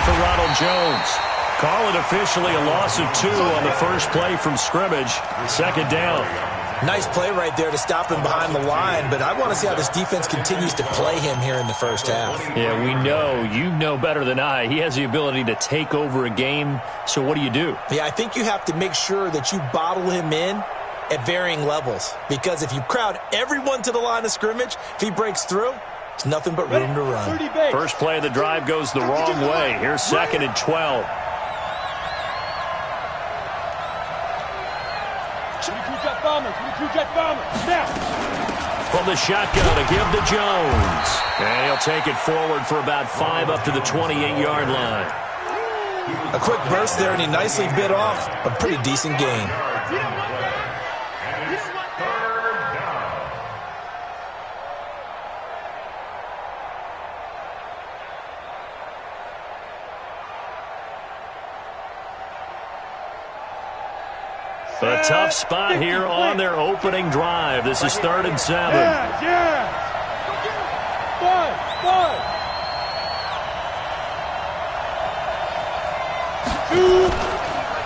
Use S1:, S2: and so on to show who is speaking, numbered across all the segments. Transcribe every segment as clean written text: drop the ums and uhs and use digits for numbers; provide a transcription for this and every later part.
S1: for Ronald Jones. Call it officially a loss of 2 on the first play from scrimmage. Second down.
S2: Nice play right there to stop him behind the line, but I want to see how this defense continues to play him here in the first half.
S1: Yeah, we know. You know better than I. He has the ability to take over a game, so what do you do?
S2: Yeah, I think you have to make sure that you bottle him in at varying levels, because if you crowd everyone to the line of scrimmage, if he breaks through, it's nothing but room to run.
S1: First play of the drive goes the wrong way. Here's 2nd and 12. From the shotgun to give to Jones. And he'll take it forward for about 5 up to the 28-yard line.
S2: A quick burst there, and he nicely bit off a pretty decent gain.
S1: A tough spot here on their opening drive. This is 3rd and 7.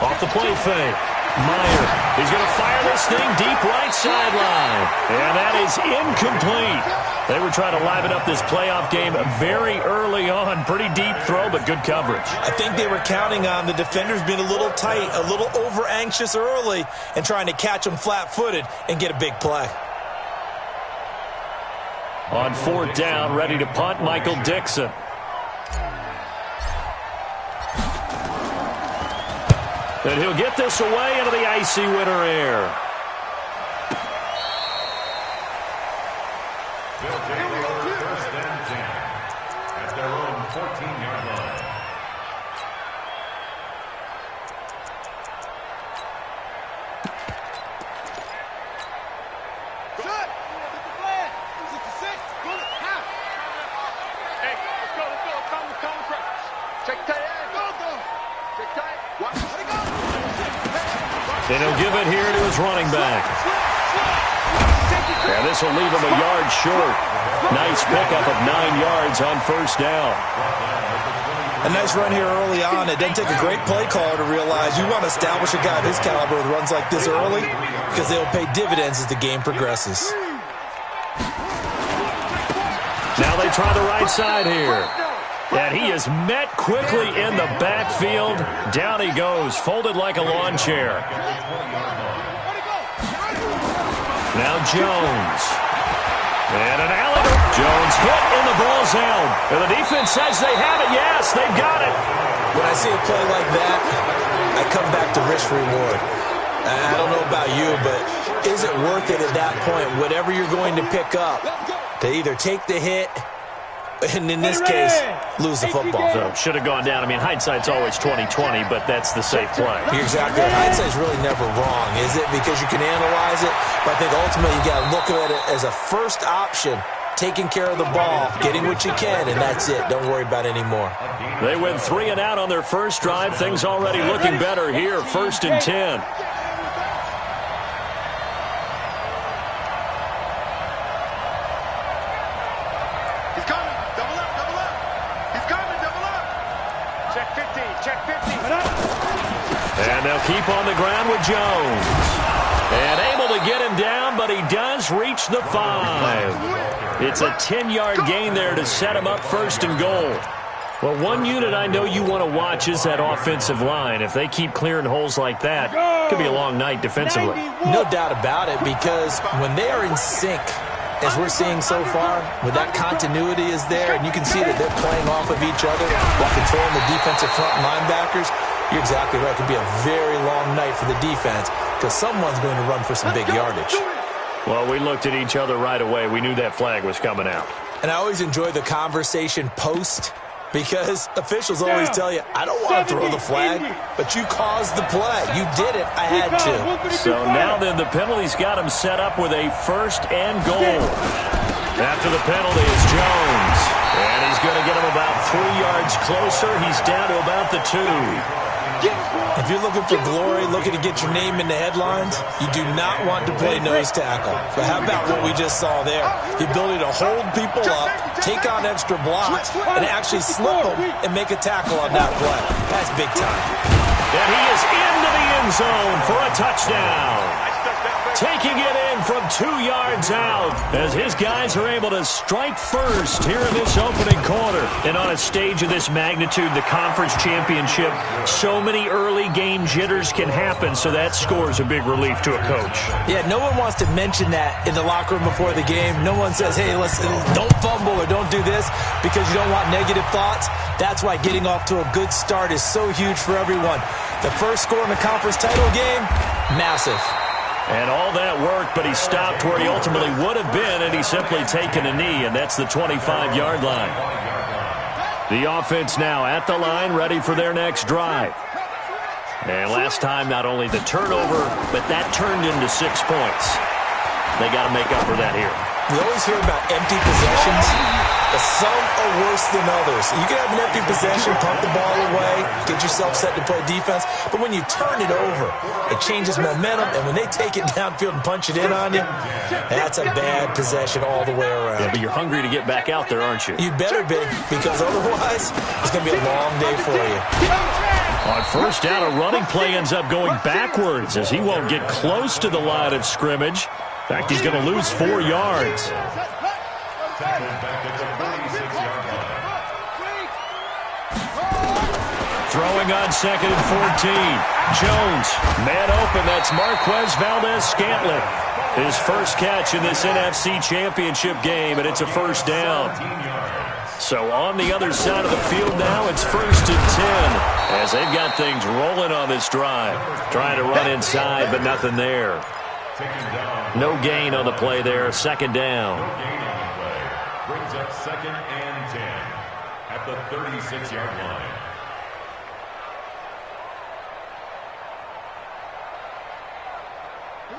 S1: Off the play fake. Meyer, he's going to fire this thing deep right sideline. And that is incomplete. They were trying to liven up this playoff game very early on. Pretty deep throw, but good coverage.
S2: I think they were counting on the defenders being a little tight, a little over-anxious early, and trying to catch them flat-footed and get a big play.
S1: On 4th down, ready to punt, Michael Dixon. And he'll get this away into the icy winter air.
S3: First and 10 at their own 14-yard line.
S1: And he'll give it here to his running back. And this will leave him a yard short. Nice pickup of 9 yards on 1st down.
S2: A nice run here early on. It doesn't take a great play caller to realize you want to establish a guy of his caliber with runs like this early, because they'll pay dividends as the game progresses.
S1: Now they try the right side here. And he is met quickly in the backfield. Down he goes, folded like a lawn chair. Now Jones. And an alley. Jones hit and the ball's held. And the defense says they have it. Yes, they've got it.
S2: When I see a play like that, I come back to risk-reward. I don't know about you, but is it worth it at that point, whatever you're going to pick up, to either take the hit, and in this case, lose the football?
S1: So should have gone down. I mean, hindsight's always 20/20, but that's the safe play.
S2: You're exactly right. Hindsight's really never wrong, is it? Because you can analyze it, but I think ultimately you got to look at it as a first option, taking care of the ball, getting what you can, and that's it. Don't worry about it anymore.
S1: They went 3 and out on their first drive. Things already looking better here. 1st and 10. And they'll keep on the ground with Jones. And able to get him down, but he does reach the 5. It's a 10-yard gain there to set him up 1st and goal. Well, one unit I know you want to watch is that offensive line. If they keep clearing holes like that, it could be a long night defensively.
S2: No doubt about it, because when they are in sync, as we're seeing so far, when that continuity is there, and you can see that they're playing off of each other while controlling the defensive front linebackers, you're exactly right. It could be a very long night for the defense because someone's going to run for some big yardage.
S1: Well, we looked at each other right away. We knew that flag was coming out.
S2: And I always enjoy the conversation post, because officials always tell you, I don't want to throw the flag, but you caused the play. You did it. I had to.
S1: So now then the penalty's got him set up with a 1st and goal. After the penalty is Jones. And he's going to get him about 3 yards closer. He's down to about the 2.
S2: If you're looking for glory, looking to get your name in the headlines, you do not want to play nose tackle. But how about what we just saw there? The ability to hold people up, take on extra blocks, and actually slip them and make a tackle on that play. That's big time.
S1: And he is into the end zone for a touchdown. Taking it in from 2 yards out as his guys are able to strike first here in this opening quarter. And on a stage of this magnitude, the conference championship, so many early game jitters can happen, so that score's a big relief to a coach.
S2: Yeah, no one wants to mention that in the locker room before the game. No one says, hey, listen, don't fumble or don't do this because you don't want negative thoughts. That's why getting off to a good start is so huge for everyone. The first score in the conference title game, massive.
S1: And all that work, but he stopped where he ultimately would have been, and he's simply taken a knee, and that's the 25-yard line. The offense now at the line, ready for their next drive. And last time, not only the turnover, but that turned into 6 points. They got to make up for that here.
S2: We always hear about empty possessions, but some are worse than others. You can have an empty possession, punt the ball away, get yourself set to play defense, but when you turn it over, it changes momentum, and when they take it downfield and punch it in on you, that's a bad possession all the way around.
S1: Yeah, but you're hungry to get back out there, aren't you?
S2: You better be, because otherwise, it's going to be a long day for you.
S1: On first down, a running play ends up going backwards as he won't get close to the line of scrimmage. In fact, he's going to lose 4 yards. Throwing on 2nd and 14. Jones, man open. That's Marquez Valdez-Scantling. His first catch in this NFC Championship game, and it's a first down. So on the other side of the field now, it's 1st and 10 as they've got things rolling on this drive. Trying to run inside, but nothing there. No gain on the play there. 2nd down.
S3: Brings up 2nd and 10 at the 36-yard line.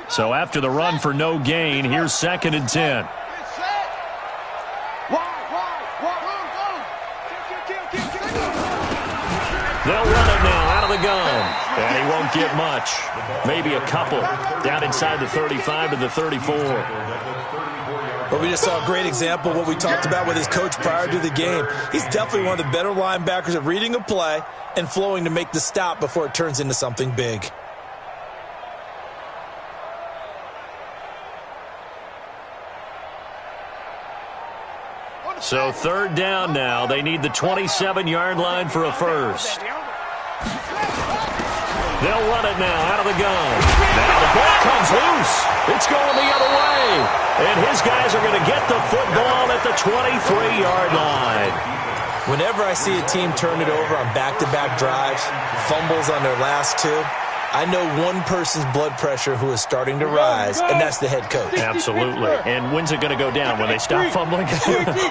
S1: So after the run for no gain, here's 2nd and 10. They'll run it now out of the gun. And he won't get much. Maybe a couple. Down inside the 35 to the 34.
S2: But we just saw a great example of what we talked about with his coach prior to the game. He's definitely one of the better linebackers at reading a play and flowing to make the stop before it turns into something big.
S1: So 3rd down now. They need the 27-yard line for a first. They'll run it now out of the gun. Now the ball comes loose. It's going the other way. And his guys are going to get the football at the 23-yard line.
S2: Whenever I see a team turn it over on back-to-back drives, fumbles on their last 2, I know one person's blood pressure who is starting to rise, and that's the head coach.
S1: Absolutely. And when's it going to go down? When they stop fumbling?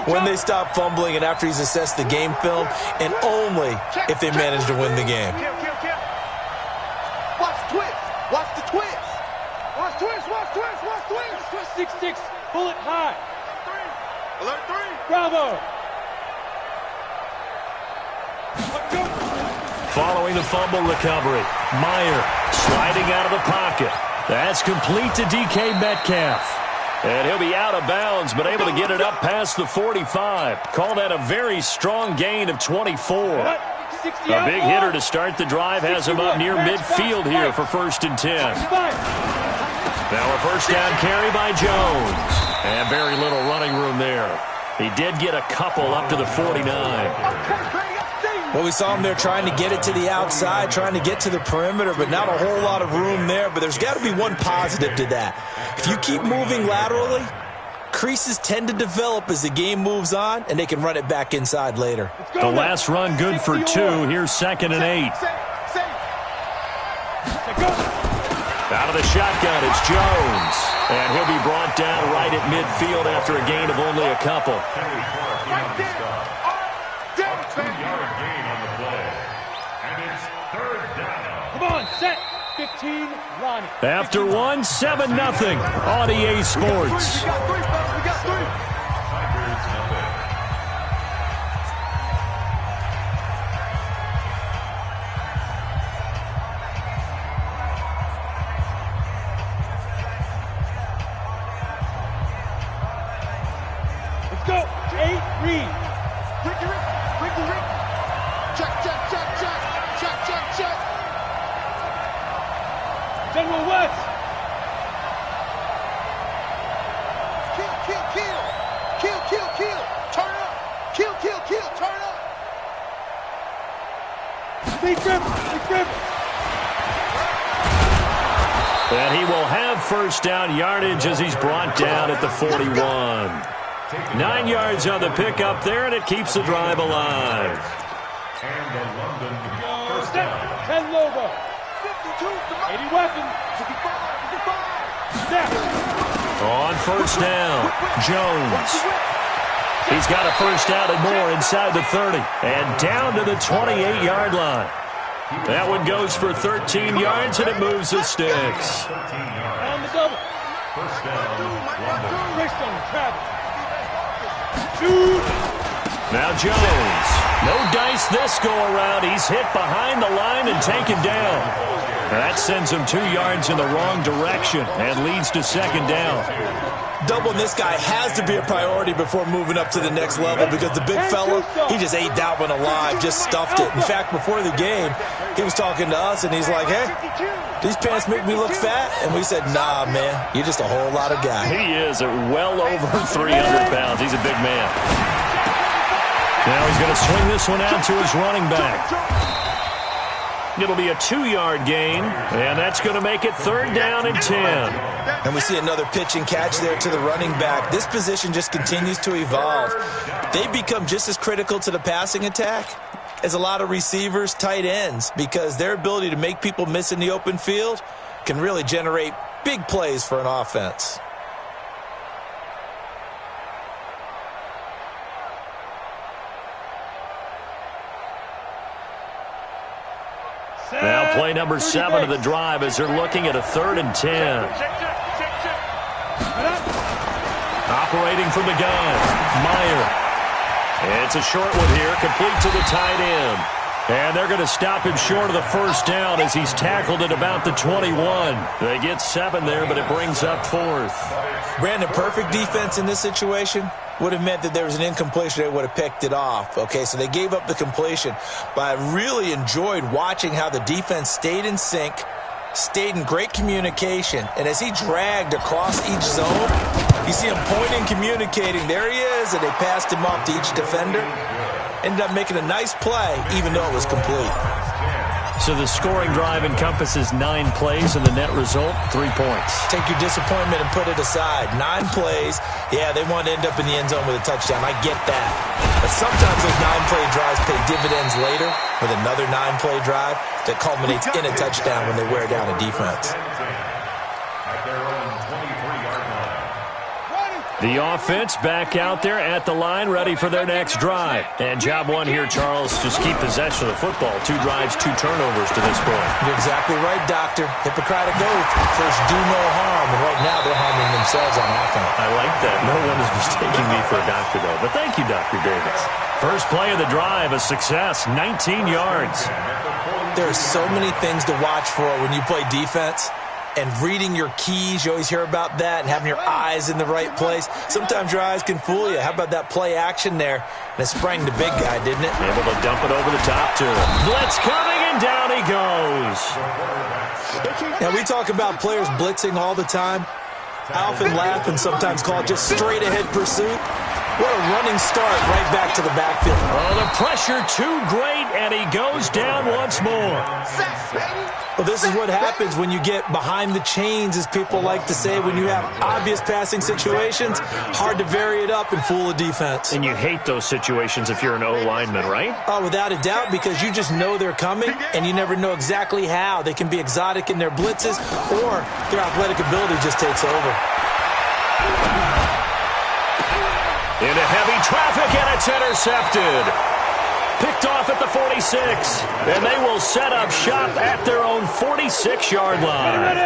S2: When they stop fumbling and after he's assessed the game film, and only if they manage to win the game.
S4: Watch the twist. Watch the twist. Watch twist. Watch twist. Watch twist. 6-6. Bullet high. Alert 3. Bravo.
S1: Following the fumble recovery, Meyer sliding out of the pocket. That's complete to DK Metcalf. And he'll be out of bounds, but able to get it up past the 45. Call that a very strong gain of 24. A big hitter to start the drive has him up near midfield here for 1st and 10. Now a first down carry by Jones. And very little running room there. He did get a couple up to the 49.
S2: Well, we saw him there trying to get it to the outside, trying to get to the perimeter, but not a whole lot of room there. But there's got to be one positive to that. If you keep moving laterally, creases tend to develop as the game moves on, and they can run it back inside later.
S1: The last run good for 2. Here's 2nd and 8. Out of the shotgun, it's Jones. And he'll be brought down right at midfield after a gain of only a couple.
S4: Set. 15. Run.
S1: After 1, 7-0 on EA Sports.
S4: General West.
S5: Kill. Turn up. Kill. Turn up.
S4: Big grip.
S1: And he will have first down yardage as he's brought down at the 41. 9 yards on the pickup there, and it keeps the drive alive.
S3: And the London first
S4: Step.
S3: down.
S4: 10 Lobo. 80 weapon. Step.
S1: On first down, Jones. He's got a first down and more inside the 30. And down to the 28-yard line. That one goes for 13 yards, and it moves the sticks.
S4: On the double.
S3: First down, London.
S4: Wrist on Travis. Shoot.
S1: Now Jones. No dice this go-around. He's hit behind the line and taken down. That sends him 2 yards in the wrong direction and leads to second down.
S2: Doubling this guy has to be a priority before moving up to the next level because the big fella, he just ate that one alive, just stuffed it. In fact, before the game, he was talking to us, and he's like, hey, these pants make me look fat? And we said, nah, man, you're just a whole lot of guy.
S1: He is at well over 300 pounds. He's a big man. Now he's going to swing this one out to his running back. It'll be a 2-yard gain, and that's going to make it third down and 10.
S2: And we see another pitch and catch there to the running back. This position just continues to evolve. They become just as critical to the passing attack as a lot of receivers, tight ends, because their ability to make people miss in the open field can really generate big plays for an offense.
S1: Now play number 7 of the drive as they're looking at a 3rd and 10. Operating from the gun, Meyer. It's a short one here, complete to the tight end. And they're going to stop him short of the first down as he's tackled at about the 21. They get 7 there, but it brings up 4th.
S2: Brandon, perfect defense in this situation would have meant that there was an incompletion. They would have picked it off. Okay, so they gave up the completion. But I really enjoyed watching how the defense stayed in sync, stayed in great communication. And as he dragged across each zone, you see him pointing, communicating. There he is, and they passed him off to each defender. Ended up making a nice play, even though it was complete.
S1: So the scoring drive encompasses 9 plays, and the net result, 3 points.
S2: Take your disappointment and put it aside. 9 plays. Yeah, they want to end up in the end zone with a touchdown. I get that. But sometimes those 9-play drives pay dividends later with another 9-play drive that culminates in a touchdown when they wear down a defense.
S3: At their own 23-yard line.
S1: The offense back out there at the line, ready for their next drive. And job 1 here, Charles, just keep possession of the football. 2 drives, 2 turnovers to this point.
S2: You're exactly right, Doctor. Hippocratic oath. First, do no harm. And right now, they're harming themselves on offense.
S1: I like that. No one is mistaking me for a doctor, though. But thank you, Dr. Davis. First play of the drive, a success, 19 yards.
S2: There are so many things to watch for when you play defense. And reading your keys, you always hear about that, and having your eyes in the right place. Sometimes your eyes can fool you. How about that play action there? And it sprang the big guy, didn't it?
S1: Able to dump it over the top to him. Blitz coming, and down he goes.
S2: Now, we talk about players blitzing all the time. I often laugh and sometimes call it just straight-ahead pursuit. What a running start right back to the backfield.
S1: Oh, the pressure too great, and he goes down once more.
S2: Well, this is what happens when you get behind the chains, as people like to say. When you have obvious passing situations, hard to vary it up and fool a defense.
S1: And you hate those situations if you're an O-lineman, right?
S2: Oh, without a doubt, because you just know they're coming, and you never know exactly how. They can be exotic in their blitzes, or their athletic ability just takes over.
S1: Into heavy traffic, and it's intercepted. Picked off at the 46, and they will set up shop at their own 46-yard line.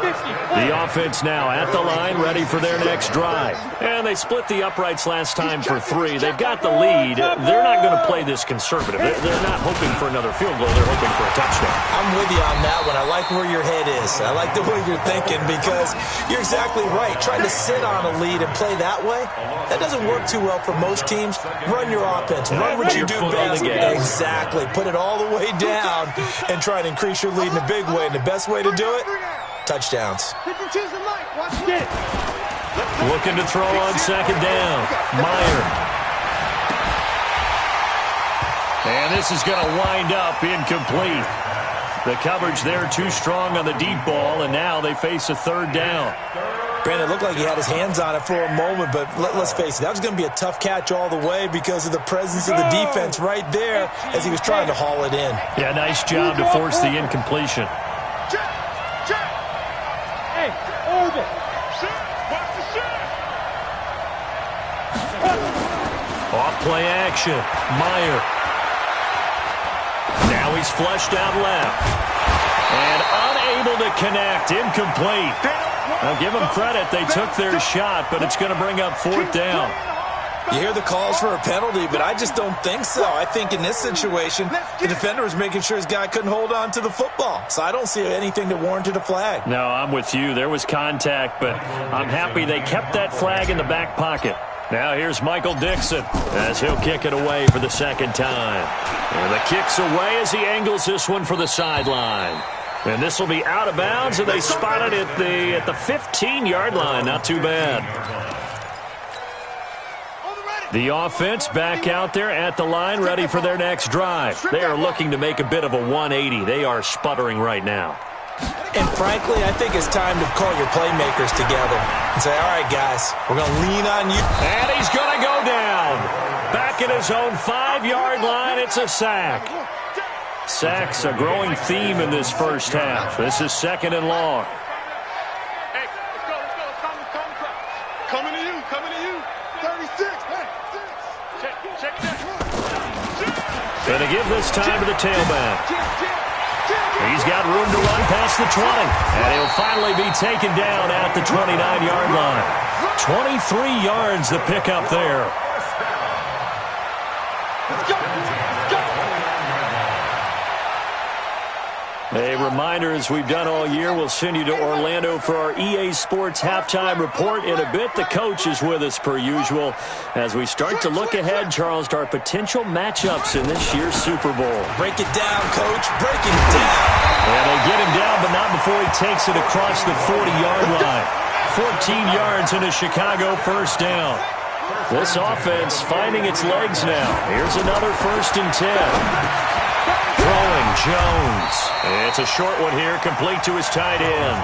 S1: The offense now at the line, ready for their next drive. And they split the uprights last time for 3. They've got the lead. They're not going to play this conservative. They're not hoping for another field goal. They're hoping for a touchdown.
S2: I'm with you on that one. I like where your head is. I like the way you're thinking because you're exactly right. Trying to sit on a lead and play that way, that doesn't work too well for most teams. Run your offense. Run what you do best. Exactly. Put it all the way down and try and increase your lead in a big way. And the best way to do it, touchdowns.
S1: Looking to throw on second down. Meyer. And this is going to wind up incomplete. The coverage there too strong on the deep ball, and now they face a third down.
S2: Brandon, it looked like he had his hands on it for a moment, but let's face it, that was going to be a tough catch all the way because of the presence of the defense right there as he was trying to haul it in.
S1: Yeah, nice job to force the incompletion.
S4: Hey, orbit.
S1: Off play action. Meyer. Now he's flushed out left. And unable to connect. Incomplete. Now give them credit. They took their shot, but it's going to bring up 4th down.
S2: You hear the calls for a penalty, but I just don't think so. I think in this situation, the defender was making sure his guy couldn't hold on to the football. So I don't see anything that warranted a flag.
S1: No, I'm with you. There was contact, but I'm happy they kept that flag in the back pocket. Now here's Michael Dixon as he'll kick it away for the second time. And the kick's away as he angles this one for the sideline. And this will be out of bounds, and they spot it at the 15-yard line. Not too bad. The offense back out there at the line, ready for their next drive. They are looking to make a bit of a 180. They are sputtering right now.
S2: And frankly, I think it's time to call your playmakers together and say, all right, guys, we're going to lean on you.
S1: And he's going to go down. Back at his own 5-yard line, it's a sack. Sacks a growing theme in this first half. This is 2nd and long.
S5: Hey, let's go. Coming to you. 36. Hey, check that.
S1: Going to give this time to the tailback. He's got room to run past the 20. And he'll finally be taken down at the 29-yard line. 23 yards the pickup there. A reminder, as we've done all year, we'll send you to Orlando for our EA Sports halftime report in a bit. The coach is with us per usual as we start to look ahead, Charles, to our potential matchups in this year's Super Bowl.
S2: Break it down, Coach. Break it down.
S1: And they get him down, but not before he takes it across the 40-yard line. 14 yards into Chicago, first down. This offense finding its legs now. Here's another 1st and 10. Throwing Jones. It's a short one here, complete to his tight end.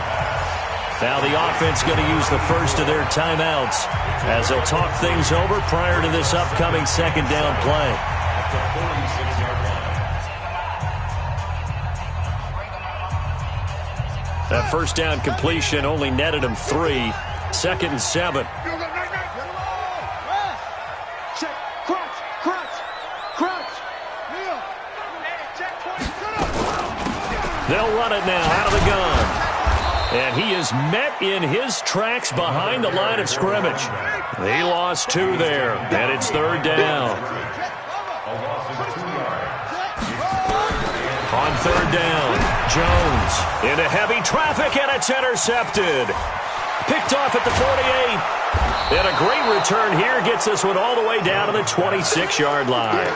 S1: Now the offense going to use the first of their timeouts as they'll talk things over prior to this upcoming 2nd down play. That 1st down completion only netted him 3. 2nd and 7. They'll run it now out of the gun. And he is met in his tracks behind the line of scrimmage. He lost 2 there, and it's 3rd down. On 3rd down, Jones into heavy traffic, and it's intercepted. Picked off at the 48. And a great return here gets this one all the way down to the 26-yard line.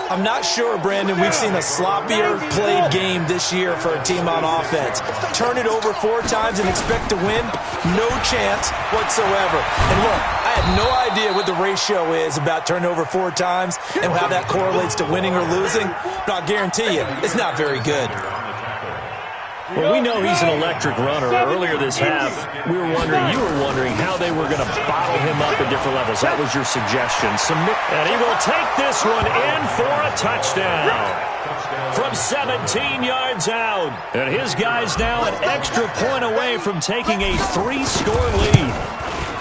S2: I'm not sure, Brandon, we've seen a sloppier played game this year for a team on offense. Turn it over 4 times and expect to win? No chance whatsoever. And look, I have no idea what the ratio is about turning over 4 times and how that correlates to winning or losing. But I'll guarantee you, it's not very good.
S1: Well, we know he's an electric runner. Earlier this half, you were wondering how they were going to bottle him up at different levels. That was your suggestion. And he will take this one in for a touchdown from 17 yards out. And his guy's now an extra point away from taking a 3-score lead.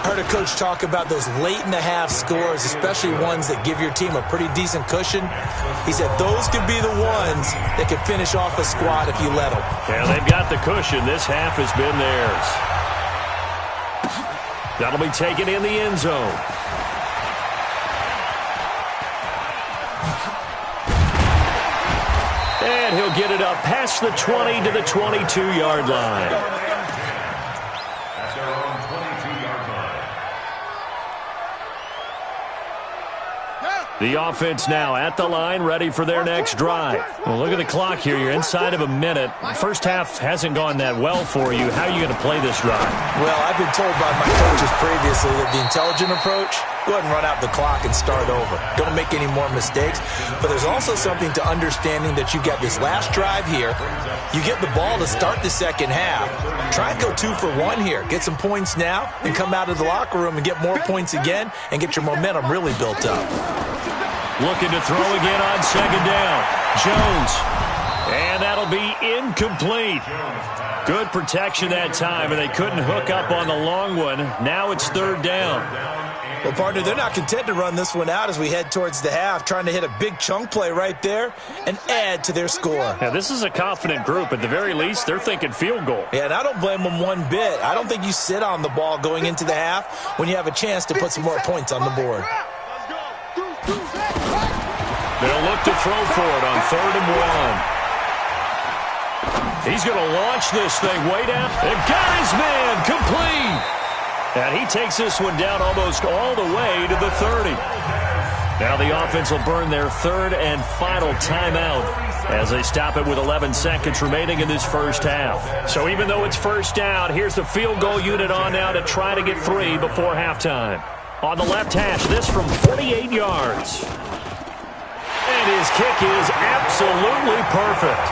S2: I heard a coach talk about those late-in-the-half scores, especially ones that give your team a pretty decent cushion. He said those could be the ones that could finish off a squad if you let them.
S1: Yeah, they've got the cushion. This half has been theirs. That'll be taken in the end zone. And he'll get it up past the 20 to the 22-yard line.
S3: At their own 22-yard line.
S1: The offense now at the line, ready for their next drive. Well, look at the clock here. You're inside of a minute. First half hasn't gone that well for you. How are you going to play this drive?
S2: Well, I've been told by my coaches previously that the intelligent approach, go ahead and run out the clock and start over. Don't make any more mistakes. But there's also something to understanding that you got this last drive here. You get the ball to start the second half. Try and go 2 for 1 here. Get some points now and come out of the locker room and get more points again and get your momentum really built up.
S1: Looking to throw again on second down. Jones. And that'll be incomplete. Good protection that time, and they couldn't hook up on the long one. Now it's third down.
S2: Well, partner, they're not content to run this one out as we head towards the half, trying to hit a big chunk play right there and add to their score.
S1: Now, this is a confident group. At the very least, they're thinking field goal.
S2: Yeah, and I don't blame them one bit. I don't think you sit on the ball going into the half when you have a chance to put some more points on the board.
S1: They'll look to throw for it on 3rd and 1. He's going to launch this thing way down. They've got his man complete. And he takes this one down almost all the way to the 30. Now the offense will burn their 3rd and final timeout as they stop it with 11 seconds remaining in this first half. So even though it's first down, here's the field goal unit on now to try to get 3 before halftime. On the left hash, this from 48 yards. And his kick is absolutely perfect.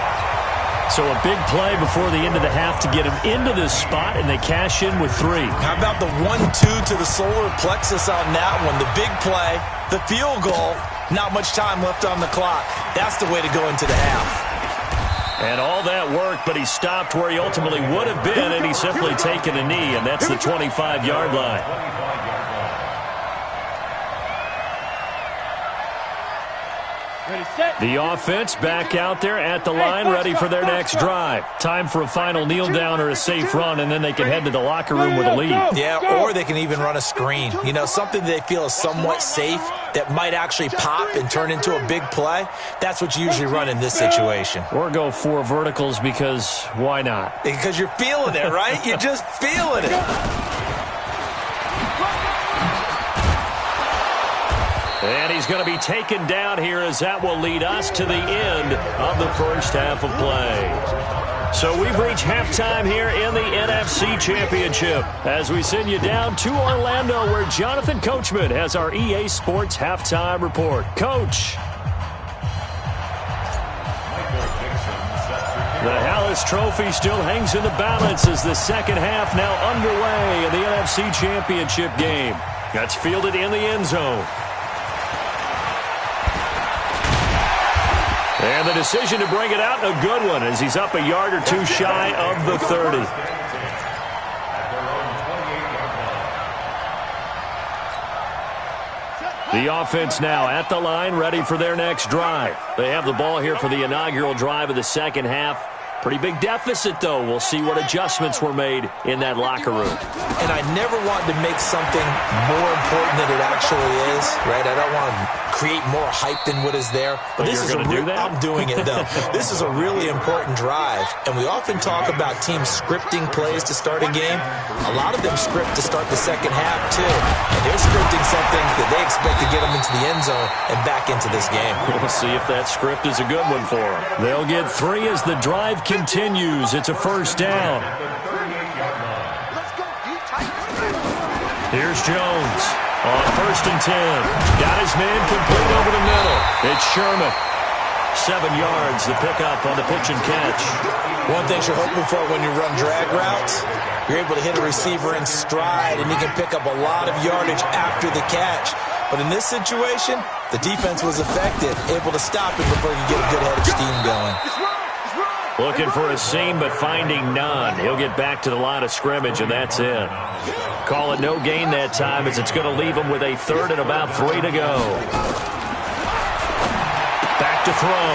S1: So a big play before the end of the half to get him into this spot, and they cash in with 3.
S2: How about the 1-2 to the solar plexus on that one? The big play, the field goal, not much time left on the clock. That's the way to go into the half.
S1: And all that work, but he stopped where he ultimately would have been, and he's simply taken a knee, and that's the 25-yard line. The offense back out there at the line, ready for their next drive. Time for a final kneel down or a safe run, and then they can head to the locker room with a lead.
S2: Yeah, or they can even run a screen. You know, something they feel is somewhat safe that might actually pop and turn into a big play. That's what you usually run in this situation.
S1: Or go 4 verticals because why not?
S2: Because you're feeling it, right? You're just feeling it.
S1: And he's going to be taken down here as that will lead us to the end of the first half of play. So we've reached halftime here in the NFC Championship as we send you down to Orlando where Jonathan Coachman has our EA Sports Halftime Report. Coach. The Hallis Trophy still hangs in the balance as the second half now underway in the NFC Championship game. That's fielded in the end zone. And the decision to bring it out, a good one, as he's up a yard or 2 shy of the 30. The offense now at the line, ready for their next drive. They have the ball here for the inaugural drive of the second half. Pretty big deficit, though. We'll see what adjustments were made in that locker room.
S2: And I never want to make something more important than it actually is, right? I don't want to create more hype than what is there. But this is I'm doing it, though. This is a really important drive. And we often talk about teams scripting plays to start a game. A lot of them script to start the second half, too. And they're scripting something that they expect to get them into the end zone and back into this game.
S1: We'll see if that script is a good one for them. They'll get 3 as the drive continues. It's a first down. Here's Jones on 1st and 10. Got his man complete over the middle. It's Sherman. 7 yards, the pickup on the pitch and catch.
S2: One thing you're hoping for when you run drag routes, you're able to hit a receiver in stride, and you can pick up a lot of yardage after the catch. But in this situation, the defense was effective, able to stop it before you get a good head of steam going.
S1: Looking for a seam, but finding none. He'll get back to the line of scrimmage, and that's it. Call it no gain that time, as it's going to leave him with a third and about 3 to go. Back to throw.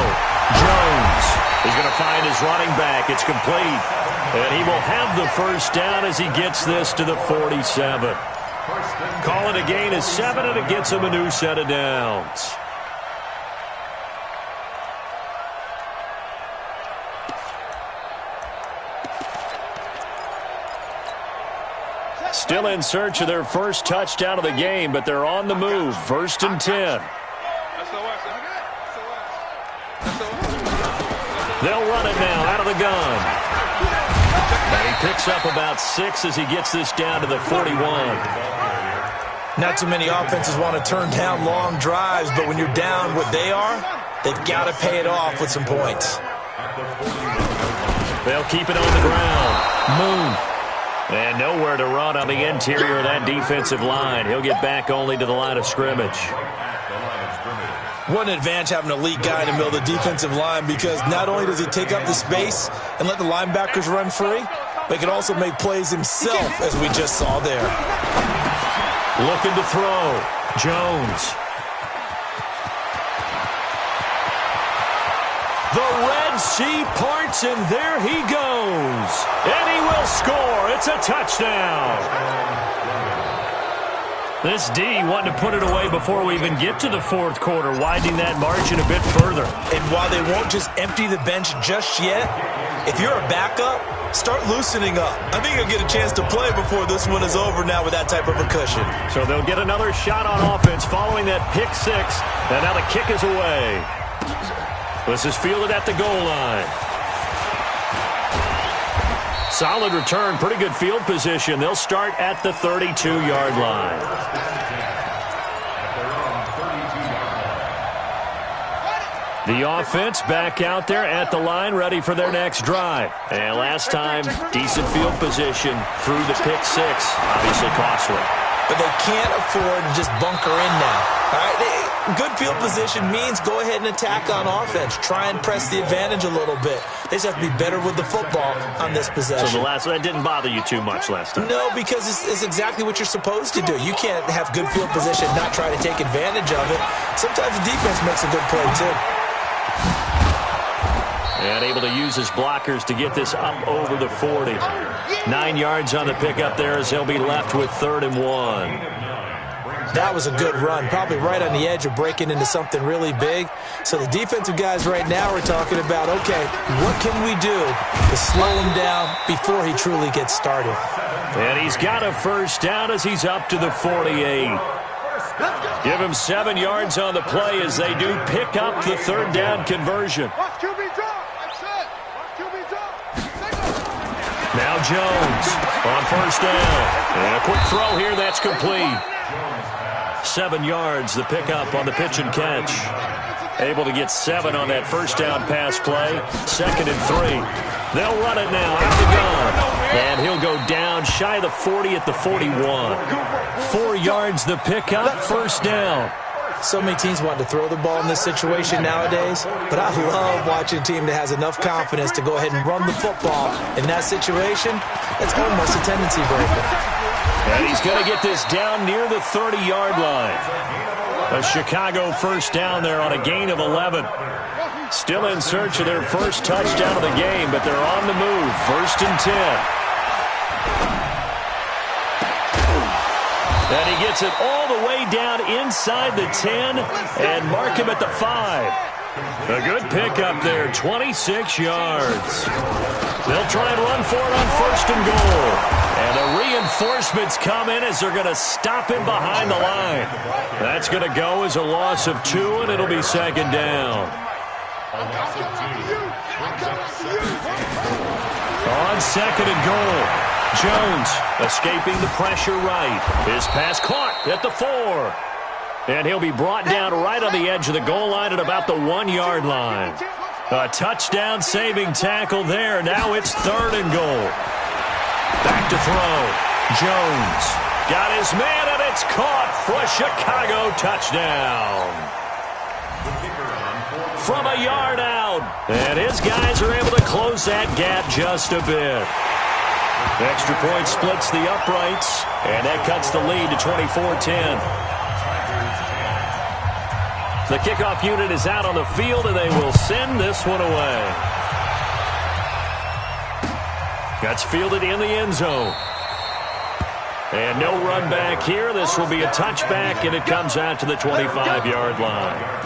S1: Jones is going to find his running back. It's complete. And he will have the first down as he gets this to the 47. Call it a gain of 7, and it gets him a new set of downs. Still in search of their first touchdown of the game, but they're on the move. 1st and 10. They'll run it now out of the gun. And he picks up about 6 as he gets this down to the 41.
S2: Not too many offenses want to turn down long drives, but when you're down what they are, they've got to pay it off with some points.
S1: They'll keep it on the ground. Moon. And nowhere to run on the interior of that defensive line. He'll get back only to the line of scrimmage.
S2: What an advantage having an elite guy in the middle of the defensive line, because not only does he take up the space and let the linebackers run free, but he can also make plays himself, as we just saw there.
S1: Looking to throw. Jones. The Red Sea parts, and there he goes. And he will score. It's a touchdown. This D wanted to put it away before we even get to the 4th quarter, widening that margin a bit further.
S2: And while they won't just empty the bench just yet, if you're a backup, start loosening up. I think you'll get a chance to play before this one is over now with that type of a cushion.
S1: So they'll get another shot on offense following that pick 6, and now the kick is away. This is fielded at the goal line. Solid return, pretty good field position. They'll start at the 32-yard line. The offense back out there at the line, ready for their next drive. And last time, decent field position through the pick 6. Obviously costly.
S2: But they can't afford to just bunker in now. All right, good field position means go ahead and attack on offense. Try and press the advantage a little bit. They just have to be better with the football on this possession.
S1: So that didn't bother you too much last time?
S2: No, because it's exactly what you're supposed to do. You can't have good field position and not try to take advantage of it. Sometimes the defense makes a good play, too.
S1: And able to use his blockers to get this up over the 40. 9 yards on the pickup there as he'll be left with 3rd and 1.
S2: That was a good run, probably right on the edge of breaking into something really big. So the defensive guys right now are talking about, okay, what can we do to slow him down before he truly gets started?
S1: And he's got a first down as he's up to the 48. Give him 7 yards on the play as they do pick up the 3rd down conversion. Now Jones on first down. And a quick throw here, that's complete. 7 yards, the pickup on the pitch and catch. Able to get 7 on that first down pass play. 2nd and 3. They'll run it now out of the gun. And he'll go down shy of the 40 at the 41. 4 yards, the pickup, first down.
S2: So many teams want to throw the ball in this situation nowadays, but I love watching a team that has enough confidence to go ahead and run the football. In that situation, it's almost a tendency breaker.
S1: And he's going to get this down near the 30-yard line. A Chicago first down there on a gain of 11. Still in search of their first touchdown of the game, but they're on the move. 1st and 10. And he gets it all the way down inside the 10 and mark him at the 5. A good pickup there, 26 yards. They'll try and run for it on 1st and goal. And the reinforcements come in as they're going to stop him behind the line. That's going to go as a loss of 2, and it'll be 2nd down. On 2nd and goal. Jones escaping the pressure right. His pass caught at the 4. And he'll be brought down right on the edge of the goal line at about the 1-yard line. A touchdown-saving tackle there. Now it's 3rd and goal. Back to throw. Jones got his man, and it's caught for a Chicago touchdown. from a yard out. And his guys are able to close that gap just a bit. Extra point splits the uprights, and that cuts the lead to 24-10. The kickoff unit is out on the field, and they will send this one away. That's fielded in the end zone. And no run back here. This will be a touchback, and it comes out to the 25-yard line.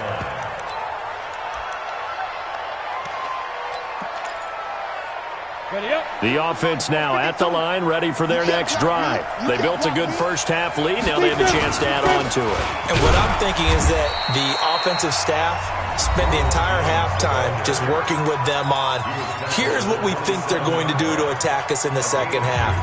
S1: The offense now at the line, ready for their next drive. They built a good first-half lead. Now they have a chance to add on to it.
S2: And what I'm thinking is that the offensive staff spent the entire halftime just working with them on, here's what we think they're going to do to attack us in the second half.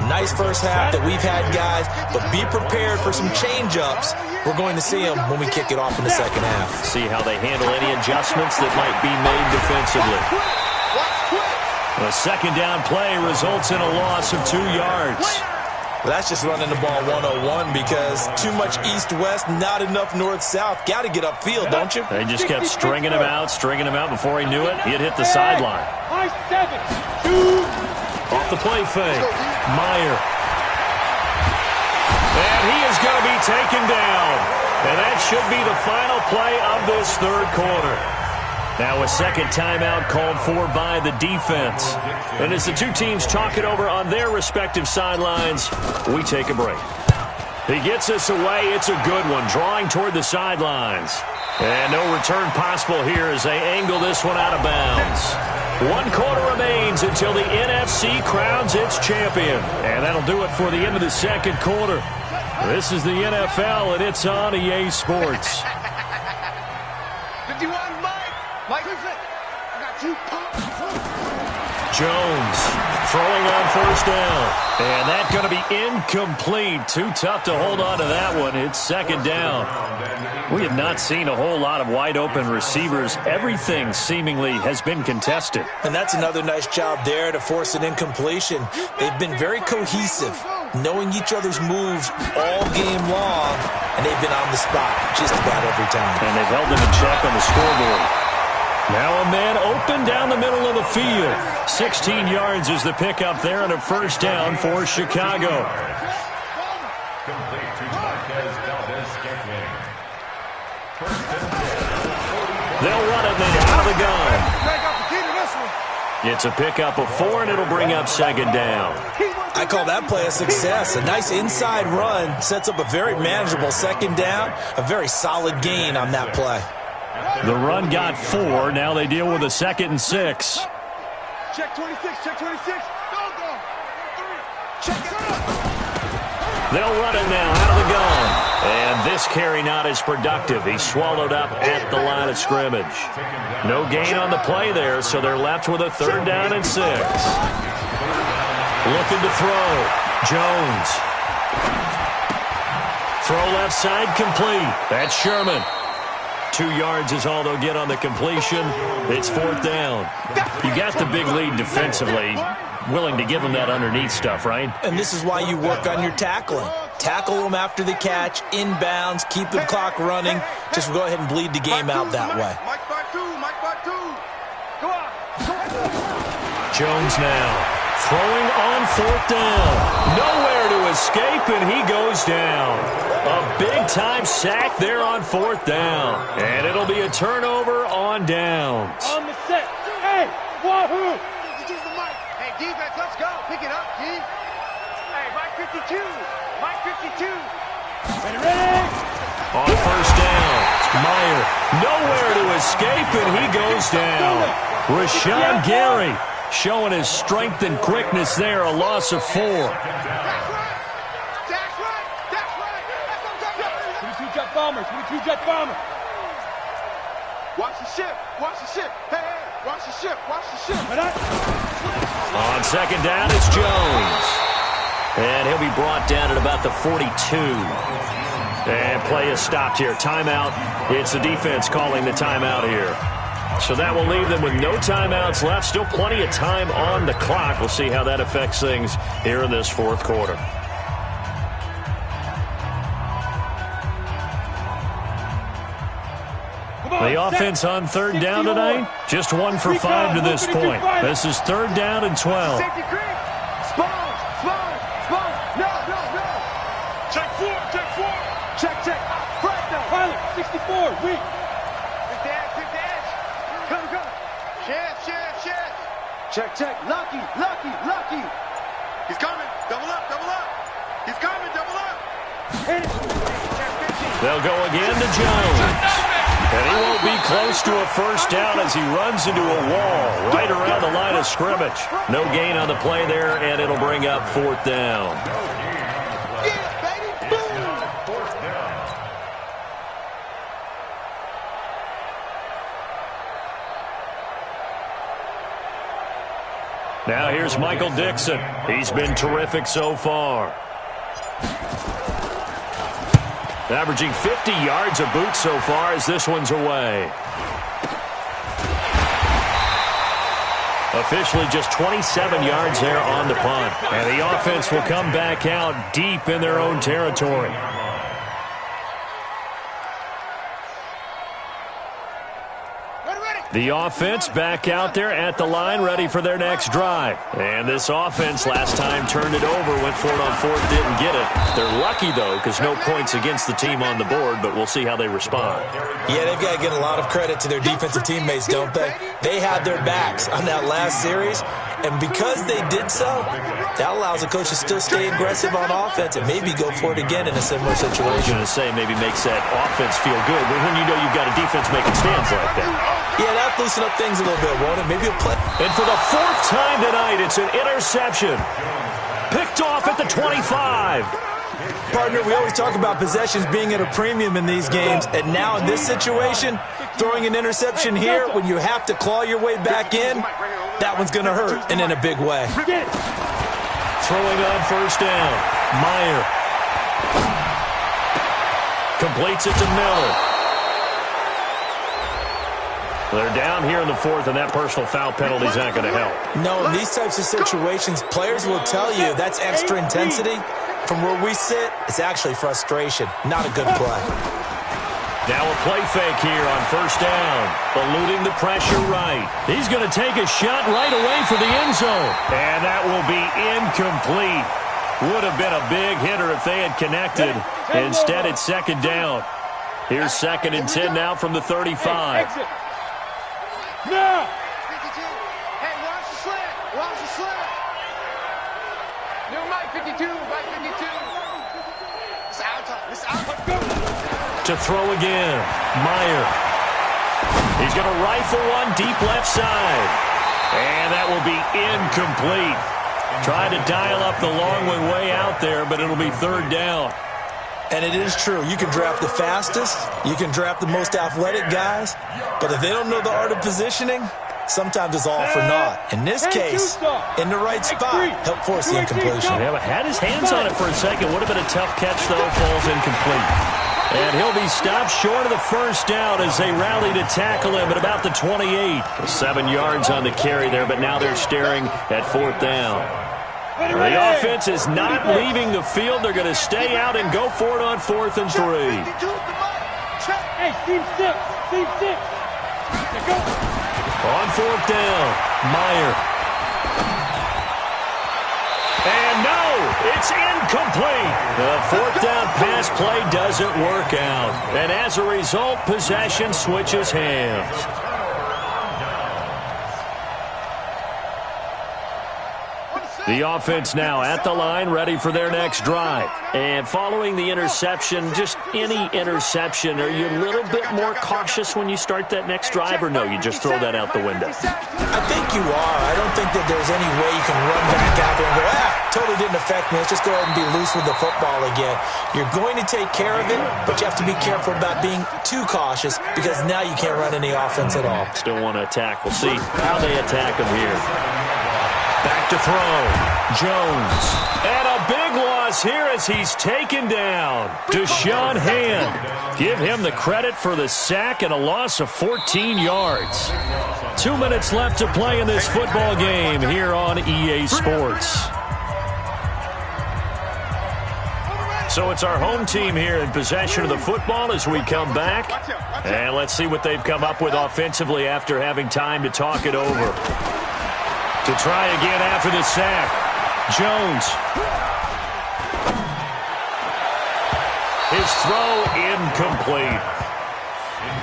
S2: Nice first half that we've had, guys, but be prepared for some change-ups. We're going to see them when we kick it off in the second half.
S1: See how they handle any adjustments that might be made defensively. A second down play results in a loss of 2 yards.
S2: Well, that's just running the ball 101 because too much east-west, not enough north-south. Got to get upfield, don't you?
S1: They just kept stringing him out before he knew it. He had hit the sideline. Off the play fake. Meyer. And he is going to be taken down. And that should be the final play of this third quarter. Now a second timeout called for by the defense. And as the two teams talk it over on their respective sidelines, we take a break. He gets us away. It's a good one, drawing toward the sidelines. And no return possible here as they angle this one out of bounds. 1 quarter remains until the NFC crowns its champion. And that'll do it for the end of the second quarter. This is the NFL, and it's on EA Sports.
S5: 51, Mike, I got 2 pumps.
S1: Jones throwing on first down. And that's going to be incomplete. Too tough to hold on to that one. It's second down. We have not seen a whole lot of wide-open receivers. Everything seemingly has been contested.
S2: And that's another nice job there to force an incompletion. They've been very cohesive, knowing each other's moves all game long, and they've been on the spot just about every time.
S1: And they've held them in check on the scoreboard. Now a man open down the middle of the field. 16 yards is the pickup there and a first down for Chicago. They'll run it now out of the gun. It's a pickup of 4, and it'll bring up second down.
S2: I call that play a success. A nice inside run sets up a very manageable second down. A very solid gain on that play.
S1: The run got 4. Now they deal with a 2nd and 6.
S5: Check 26, check 26. Go. 3. Check it out.
S1: They'll run it now out of the gun. And this carry not as productive. He's swallowed up at the line of scrimmage. No gain on the play there, so they're left with a 3rd down and 6. Looking to throw. Jones. Throw left side complete. That's Sherman. 2 yards is all they'll get on the completion. It's 4th down. You got the big lead defensively. Willing to give them that underneath stuff, right?
S2: And this is why you work on your tackling. Tackle them after the catch, inbounds, keep the clock running. Just go ahead and bleed the game out that way.
S5: Mike by 2. Go on.
S1: Jones now throwing on 4th down. Nowhere to escape, and he goes down. A big-time sack there on 4th down. And it'll be a turnover on downs.
S4: On the set. Hey, wahoo!
S5: Hey, defense, let's go. Pick it up, D. Hey, Mike 52. Mike 52.
S4: Ready?
S1: On first down, Meyer nowhere to escape, and he goes down. Rashawn Gary showing his strength and quickness there, a loss of 4.
S5: That's right.
S4: 22 jet bomber, 22 jet bomber.
S5: Watch the ship. Hey, watch the ship.
S1: On second down, it's Jones. And he'll be brought down at about the 42. And play is stopped here. Timeout. It's the defense calling the timeout here. So that will leave them with no timeouts left. Still plenty of time on the clock. We'll see how that affects things here in this 4th quarter. The offense on third down tonight, just 1 for 5 to this point. This is third down and 12.
S4: Check. Flag down. Pilot, 64, weak.
S5: Quick dash. Come. Chef.
S4: Check. Lucky.
S5: He's coming. Double up. He's coming. Double up.
S4: Hit it.
S1: They'll go again to Jones. And he won't be close to a first down as he runs into a wall right around the line of scrimmage. No gain on the play there, and it'll bring up fourth down. Now here's Michael Dixon. He's been terrific so far. Averaging 50 yards a boot so far as this one's away. Officially just 27 yards there on the punt. And the offense will come back out deep in their own territory. The offense back out there at the line, ready for their next drive. And this offense last time turned it over, went for it on fourth, didn't get it. They're lucky, though, because no points against the team on the board, but we'll see how they respond.
S2: Yeah, they've got to get a lot of credit to their defensive teammates, don't they? They had their backs on that last series, and because they did so, that allows the coach to still stay aggressive on offense and maybe go for it again in a similar situation.
S1: I was going to say maybe makes that offense feel good, but when you know you've got a defense making stands like that.
S2: Yeah, that'll loosen up things a little bit, won't it? Maybe a play.
S1: And for the fourth time tonight, it's an interception. Picked off at the 25.
S2: Partner, we always talk about possessions being at a premium in these games, and now in this situation, throwing an interception here when you have to claw your way back in, that one's going to hurt, and in a big way.
S1: Throwing on first down. Meyer completes it to Miller. They're down here in the fourth, and that personal foul penalty is not going to help.
S2: No, in these types of situations, players will tell you that's extra intensity. From where we sit, it's actually frustration, not a good play.
S1: Now a play fake here on first down. Eluding the pressure right. He's going to take a shot right away for the end zone. And that will be incomplete. Would have been a big hitter if they had connected. Instead, it's second down. Here's 2nd and 10 now from the 35.
S4: Now!
S5: Hey, watch the slant. New Mike 52. It's out.
S1: To throw again. Meyer. He's going to rifle one deep left side. And that will be incomplete. Tried to dial up the long way out there, but it'll be third down.
S2: And it is true. You can draft the fastest. You can draft the most athletic guys. But if they don't know the art of positioning, sometimes it's all for naught. In this case, in the right spot, help force the incompletion.
S1: Yeah, but had his hands on it for a second. Would have been a tough catch, though. Falls incomplete. And he'll be stopped short of the first down as they rally to tackle him at about the 28. 7 yards on the carry there, but now they're staring at fourth down. The offense is not leaving the field. They're going to stay out and go for it on 4th and 3.
S4: Hey, team 6.
S1: On 4th down, Meyer. And no, it's incomplete. The 4th down pass play doesn't work out. And as a result, possession switches hands. The offense now at the line, ready for their next drive. And following the interception, just any interception, are you a little bit more cautious when you start that next drive, or no, you just throw that out the window?
S2: I think you are. I don't think that there's any way you can run back out there and go, totally didn't affect me. Let's just go ahead and be loose with the football again. You're going to take care of it, but you have to be careful about being too cautious because now you can't run any offense at all.
S1: Still want to attack. We'll see how they attack him here. Back to throw. Jones. And a big loss here as he's taken down. Deshaun Hand. Give him the credit for the sack and a loss of 14 yards. 2 minutes left to play in this football game here on EA Sports. So it's our home team here in possession of the football as we come back. And let's see what they've come up with offensively after having time to talk it over. To try again after the sack. Jones. His throw incomplete.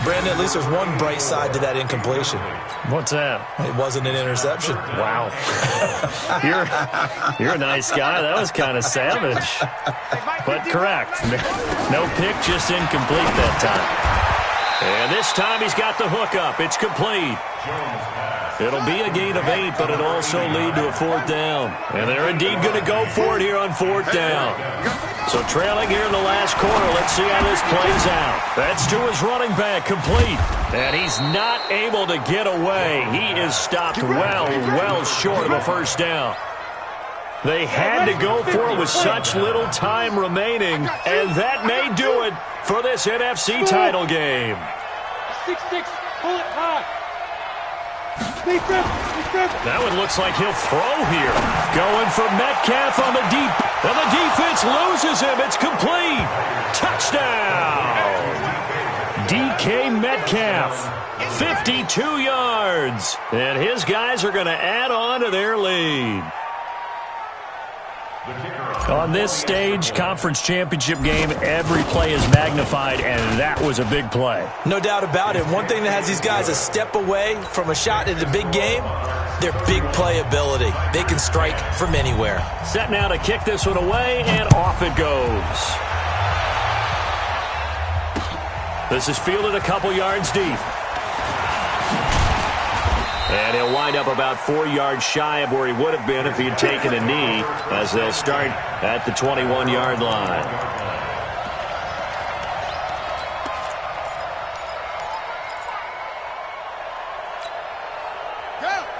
S2: Brandon, at least there's one bright side to that incompletion.
S1: What's that?
S2: It wasn't an interception.
S1: Wow. You're a nice guy. That was kind of savage. But correct. No pick, just incomplete that time. And this time he's got the hook up. It's complete. It'll be a gain of 8, but it'll also lead to a 4th down. And they're indeed going to go for it here on 4th down. So trailing here in the last quarter, let's see how this plays out. That's to his running back, complete. And he's not able to get away. He is stopped well short of a 1st down. They had to go for it with such little time remaining, and that may do it for this NFC title game.
S4: 6-6, pull it high.
S1: That one looks like he'll throw here. Going for Metcalf on the deep. And the defense loses him. It's complete. Touchdown. DK Metcalf. 52 yards. And his guys are going to add on to their lead. On this stage, conference championship game, every play is magnified, and that was a big play.
S2: No doubt about it. One thing that has these guys a step away from a shot at the big game, their big play ability. They can strike from anywhere.
S1: Set now to kick this one away, and off it goes. This is fielded a couple yards deep. And he'll wind up about 4 yards shy of where he would have been if he had taken a knee, as they'll start at the 21-yard line.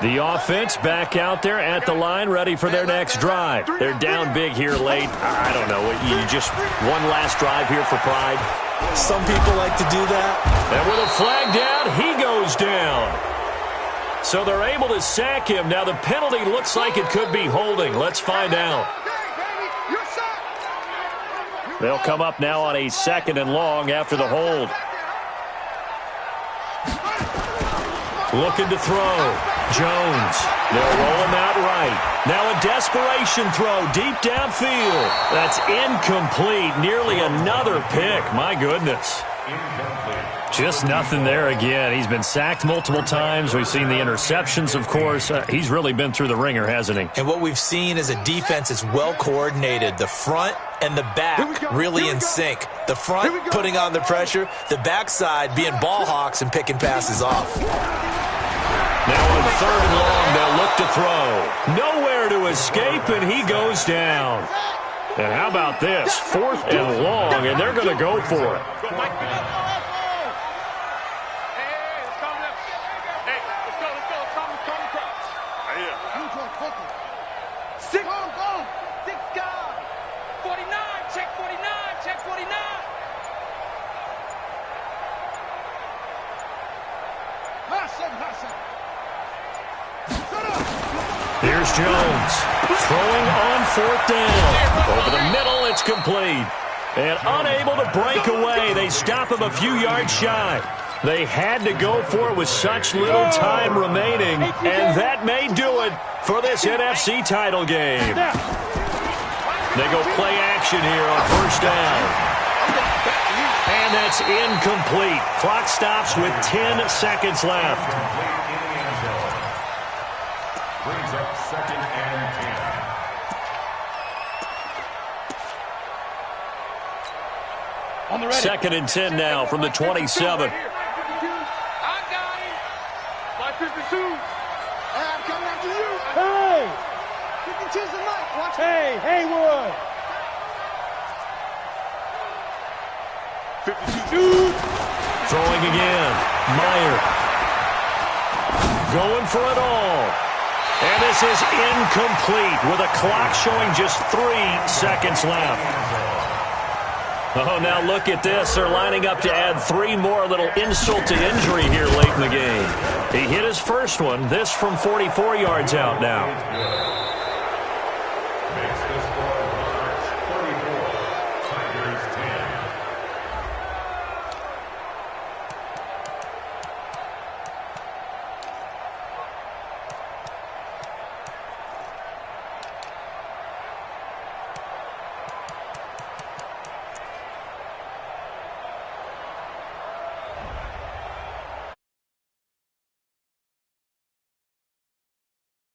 S1: The offense back out there at the line, ready for their next drive. They're down big here late. I don't know. You just one last drive here for pride?
S2: Some people like to do that.
S1: And with a flag down, he goes down. So they're able to sack him. Now the penalty looks like it could be holding. Let's find out. They'll come up now on a 2nd and long after the hold. Looking to throw. Jones. They'll roll him out right. Now a desperation throw deep downfield. That's incomplete. Nearly another pick. My goodness. Just nothing there again. He's been sacked multiple times. We've seen the interceptions, of course. He's really been through the ringer, hasn't he?
S2: And what we've seen is a defense that's well coordinated. The front and the back really in sync. The front putting on the pressure. The backside being ball hawks and picking passes off.
S1: Now on 3rd and long, they'll look to throw. Nowhere to escape, and he goes down. And how about this? 4th and long, and they're going to go for it. Here's Jones throwing on 4th down. Over the middle, it's complete. And unable to break away, they stop him a few yards shy. They had to go for it with such little time remaining, and that may do it for this NFC title game. They go play action here on 1st down. And that's incomplete. Clock stops with 10 seconds left.
S3: Brings up 2nd and 10.
S1: 2nd and 10 now from the 27.
S4: I got it. My 52.
S5: Hey, I'm coming after you.
S4: Hey!
S5: 52's the mic. Watch it.
S4: Hey, Haywood! 52.
S1: Throwing again. Meyer. Going for it all. And this is incomplete with a clock showing just 3 seconds left. Oh, now look at this. They're lining up to add 3 more. A little insult to injury here late in the game. He hit his first one. This from 44 yards out now.